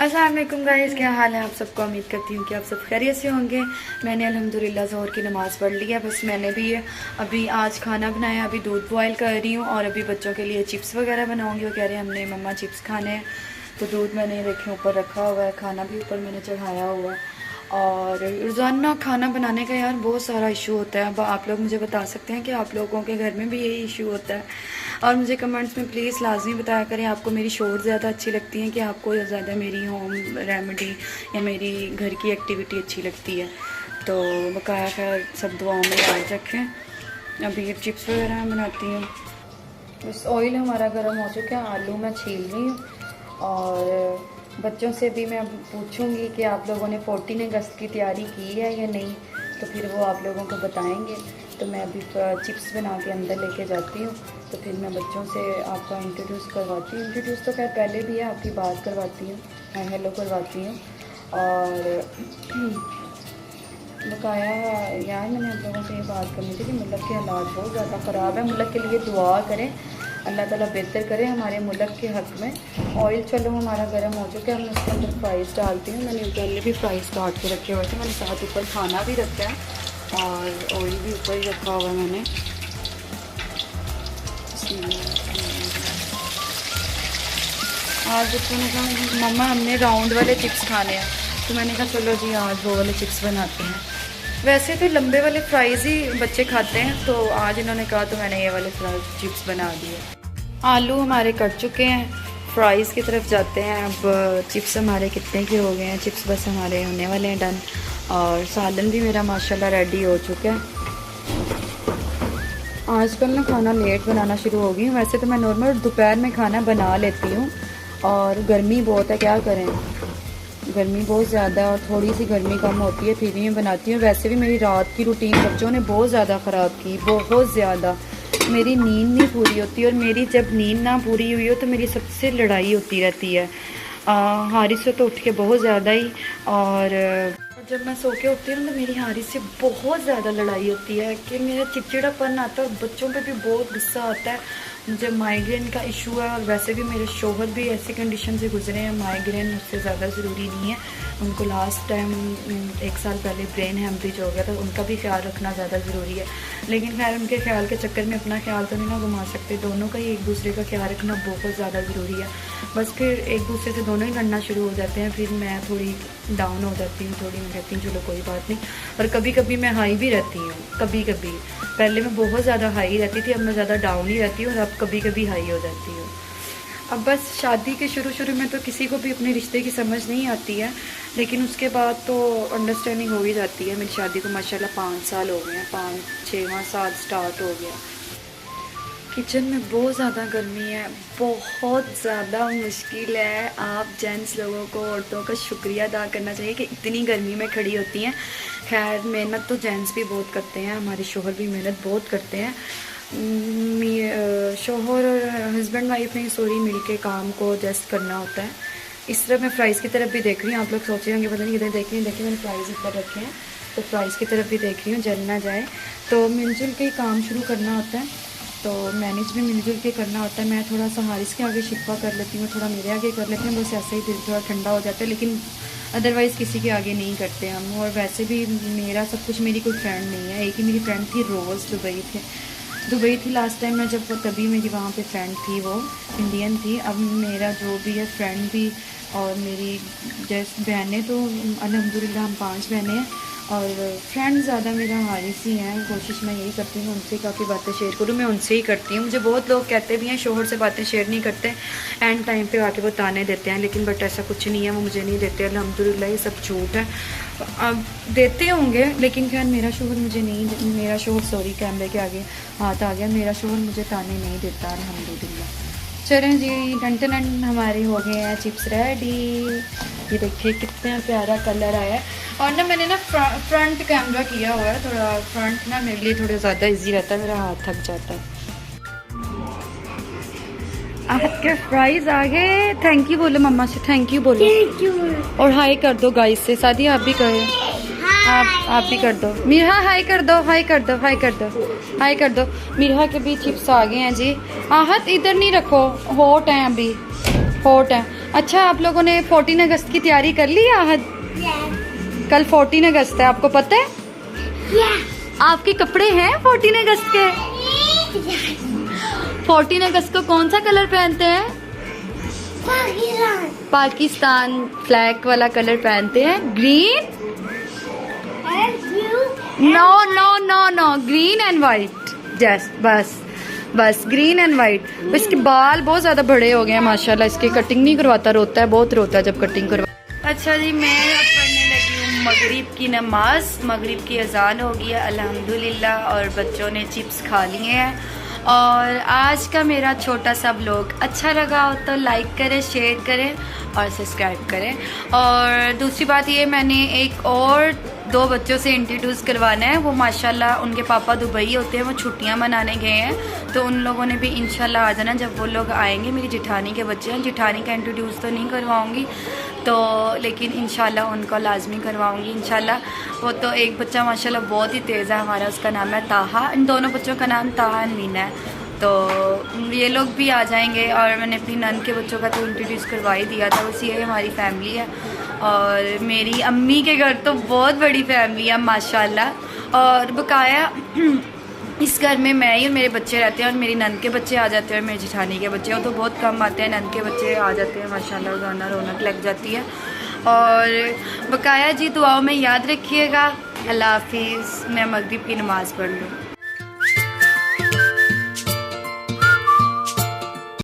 अस्सलाम वालेकुम गाइस, क्या हाल है आप सबको। उम्मीद करती हूँ कि आप सब खैरियत से होंगे। मैंने अल्हम्दुलिल्लाह ज़ोहर की नमाज़ पढ़ ली है। बस मैंने भी अभी आज खाना बनाया, अभी दूध बॉयल कर रही हूँ और अभी बच्चों के लिए चिप्स वगैरह बनाऊँगी। वो कह रहे हैं हमने मम्मा चिप्स खाने हैं, तो दूध मैंने देखे ऊपर रखा हुआ है, खाना भी ऊपर मैंने चढ़ाया हुआ है। और रोज़ाना खाना बनाने का यार बहुत सारा इशू होता है। अब आप लोग मुझे बता सकते हैं कि आप लोगों के घर में भी यही इशू होता है, और मुझे कमेंट्स में प्लीज़ लाजमी बताया करें आपको मेरी शोर ज़्यादा अच्छी लगती है कि आपको ज़्यादा मेरी होम रेमेडी या मेरी घर की एक्टिविटी अच्छी लगती है। तो बकाया खैर सब दुआओं में याद रखें। अभी ये चिप्स वगैरह बनाती हूँ। बस ऑयल हमारा गर्म हो चुका है, आलू मैं छील रही हूँ। और बच्चों से भी मैं पूछूंगी कि आप लोगों ने 14 अगस्त की तैयारी की है या नहीं, तो फिर वो आप लोगों को बताएंगे। तो मैं अभी चिप्स बना के अंदर लेके जाती हूँ, तो फिर मैं बच्चों से आपका इंट्रोड्यूस करवाती हूँ। इंट्रोड्यूस तो खैर पहले भी है, आपकी बात करवाती हूँ, हाय हेलो करवाती हूँ। और बकाया यार मैंने आप लोगों से ये बात करनी थी कि मुल्क के हालात बहुत ज़्यादा ख़राब है। मुल्क के लिए दुआ करें, अल्लाह ताला बेहतर करे हमारे मुल्क के हक़ में। ऑयल चलो हमारा गर्म हो चुका है, मैं उसके अंदर फ्राइज़ डालती हूँ। मैंने पहले भी फ्राइज़ काट के रखे हुए थे, मैंने साथ ऊपर खाना भी रखा है और ऑयल भी ऊपर ही रखा हुआ है मैंने। आज बच्चों ने कहा मम्मा हमने राउंड वाले चिप्स खाने हैं, तो मैंने कहा चलो जी आज वो वाले चिप्स बनाते हैं। वैसे तो लंबे वाले फ्राइज़ ही बच्चे खाते हैं, तो आज इन्होंने कहा तो मैंने ये वाले चिप्स बना दिए। आलू हमारे कट चुके हैं, फ्राइज़ की तरफ जाते हैं। अब चिप्स हमारे कितने के हो गए हैं, चिप्स बस हमारे होने वाले हैं डन। और सालन भी मेरा माशाल्लाह रेडी हो चुका है। आजकल ना खाना लेट बनाना शुरू हो गई हूँ। वैसे तो मैं नॉर्मल दोपहर में खाना बना लेती हूँ, और गर्मी बहुत है, क्या करें, गर्मी बहुत ज़्यादा है और थोड़ी सी गर्मी कम होती है फिर भी मैं बनाती हूँ। वैसे भी मेरी रात की रूटीन बच्चों ने बहुत ज़्यादा ख़राब की, बहुत ज़्यादा। मेरी नींद नहीं पूरी होती, और मेरी जब नींद ना पूरी हुई हो तो मेरी सबसे लड़ाई होती रहती है। हारिस से तो उठ के बहुत ज़्यादा ही, और जब मैं सो के उठती हूँ तो मेरी हारिस से बहुत ज़्यादा लड़ाई होती है कि मेरा चिड़चिड़ापन आता है और बच्चों पे भी बहुत गुस्सा आता है। मुझे माइग्रेन का इशू है, और वैसे भी मेरे शोहर भी ऐसी कंडीशन से गुजरे हैं। माइग्रेन उससे ज़्यादा ज़रूरी नहीं है, उनको लास्ट टाइम 1 साल पहले ब्रेन हेमरेज हो गया था, उनका भी ख्याल रखना ज़्यादा ज़रूरी है। लेकिन खैर उनके ख्याल के चक्कर में अपना ख्याल तो नहीं ना घुमा सकते, दोनों का ही एक दूसरे का ख्याल रखना बहुत ज़्यादा ज़रूरी है। बस फिर एक दूसरे से दोनों ही लड़ना शुरू हो जाते हैं, फिर मैं थोड़ी डाउन हो जाती हूँ, थोड़ी मैं कहती हूँ चलो कोई बात नहीं। और कभी कभी मैं हाई भी रहती हूँ, कभी कभी। पहले मैं बहुत ज़्यादा हाई रहती थी, अब मैं ज़्यादा डाउन ही रहती हूँ, और अब कभी कभी हाई हो जाती हूँ। अब बस शादी के शुरू में तो किसी को भी अपने रिश्ते की समझ नहीं आती है, लेकिन उसके बाद तो अंडरस्टैंडिंग हो ही जाती है। मेरी शादी को माशाल्लाह 5 साल हो गए हैं, 5-6वां साल स्टार्ट हो गया। किचन में बहुत ज़्यादा गर्मी है, बहुत ज़्यादा मुश्किल है। आप जेंट्स लोगों को, औरतों का शुक्रिया अदा करना चाहिए कि इतनी गर्मी में खड़ी होती हैं। खैर मेहनत तो जेंट्स भी बहुत करते हैं, हमारे शोहर भी मेहनत बहुत करते हैं। शोहर और हस्बैंड वाइफ में सॉरी मिल के काम को एडजस्ट करना होता है। इस तरह मैं फ्राइज़ की तरफ भी देख रही हूँ। आप लोग सोच रहे होंगे पता नहीं किधर देख रही हैं, देखिए मैंने फ्राइज़ ऊपर रखे हैं, तो फ्राइज़ की तरफ भी देख रही हूँ, जल ना जाए। तो मिलजुल के काम शुरू करना होता है, तो मैनेज भी मिलजुल के करना होता है। मैं थोड़ा सा हारिस के आगे शिकवा कर लेती हूँ, थोड़ा मेरे आगे कर लेते हैं, बस ऐसे ही दिल थोड़ा ठंडा हो जाता है। लेकिन अदरवाइज़ किसी के आगे नहीं करते हम। और वैसे भी मेरा सब कुछ, मेरी कोई फ्रेंड नहीं है। एक ही मेरी फ्रेंड थी रोज़, दुबई थी लास्ट टाइम मैं जब, तभी मेरी वहाँ पे फ्रेंड थी, वो इंडियन थी। अब मेरा जो भी है फ्रेंड भी, और मेरी जैसे बहनें तो अल्हम्दुलिल्लाह हम 5 बहनें हैं, और फ्रेंड ज़्यादा मेरा हारिस ही हैं। कोशिश मैं यही करती हूँ उनसे काफ़ी बातें शेयर करूँ, मैं उनसे ही करती हूँ। मुझे बहुत लोग कहते भी हैं शोहर से बातें शेयर नहीं करते, एंड टाइम पे आके वो ताने देते हैं, लेकिन बट ऐसा कुछ नहीं है, वो मुझे नहीं देते अल्हम्दुलिल्लाह। ये सब झूठ है, अब देते होंगे, लेकिन खैर मेरा शोहर मुझे नहीं, मेरा शोहर सॉरी कैमरे के आगे हाथ आ गया, मेरा शोहर मुझे ताने नहीं देता अल्हम्दुलिल्लाह। चलें जी, टन हमारे हो गए हैं चिप्स रेडी। ये देखिए कितना प्यारा कलर आया है। और ना मैंने ना फ्रंट कैमरा किया हुआ है, थोड़ा फ्रंट ना मेरे लिए थोड़ा ज़्यादा इजी रहता है, मेरा हाथ थक जाता है। आपके फ्राइज आ गए, थैंक यू बोलो मम्मा से, थैंक यू बोलो, थैंक यू। और हाई कर दो गाइस से, सादी आप भी करें, आप भी कर दो। मीरा हाई कर दो, हाई कर दो, हाई कर दो, हाई कर दो। मीरा के भी चिप्स आ गए हैं जी। आहत इधर नहीं रखो, हॉट हैं अभी, हॉट है। अच्छा, आप लोगों ने 14 अगस्त की तैयारी कर ली आहद? कल 14 अगस्त है, आपको पता है? आपके कपड़े हैं 14 अगस्त के? 14 अगस्त को कौन सा कलर पहनते हैं? पाकिस्तान फ्लैग वाला कलर पहनते हैं, green. No no no no, green and white. Just बस ग्रीन एंड वाइट। इसके बाल बहुत ज्यादा बड़े हो गए हैं माशाल्लाह, इसकी कटिंग नहीं करवाता, रोता है, बहुत रोता है जब कटिंग करवा। अच्छा जी, मैं अब पढ़ने लगी हूँ मगरिब की नमाज। मगरिब की अजान हो गई है अल्हम्दुलिल्लाह, और बच्चों ने चिप्स खा लिए हैं। और आज का मेरा छोटा सा व्लॉग अच्छा लगा हो तो लाइक करें, शेयर करें और सब्सक्राइब करें। और दूसरी बात ये, मैंने एक और 2 बच्चों से इंट्रोड्यूस करवाना है। वो माशाल्लाह उनके पापा दुबई होते हैं, वो छुट्टियां मनाने गए हैं, तो उन लोगों ने भी इंशाल्लाह आ जाना। जब वो लोग आएंगे, मेरी जिठानी के बच्चे हैं, जिठानी का इंट्रोड्यूस तो नहीं करवाऊंगी तो, लेकिन इंशाल्लाह उनको लाजमी करवाऊंगी इंशाल्लाह। वो तो एक बच्चा माशाल्लाह बहुत ही तेज़ है हमारा, उसका नाम है ताहा। इन दोनों बच्चों का नाम ताहा एंड मीना है, तो ये लोग भी आ जाएंगे। और मैंने अपनी नंद के बच्चों का तो इंट्रोड्यूस करवा ही दिया था, बस ये हमारी फैमिली है। और मेरी अम्मी के घर तो बहुत बड़ी फैमिली है माशाल्लाह। और बकाया इस घर में मैं ही और मेरे बच्चे रहते हैं, और मेरी नंद के बच्चे आ जाते हैं, और मेरी जिठानी के बच्चे, वो तो बहुत कम आते हैं, नंद के बच्चे आ जाते हैं माशाल्लाह, गाना रौनक लग जाती है। और बकाया जी दुआओं में याद रखिएगा। अल्लाह हाफिज़। मैं मगरिब की नमाज़ पढ़ लूँ।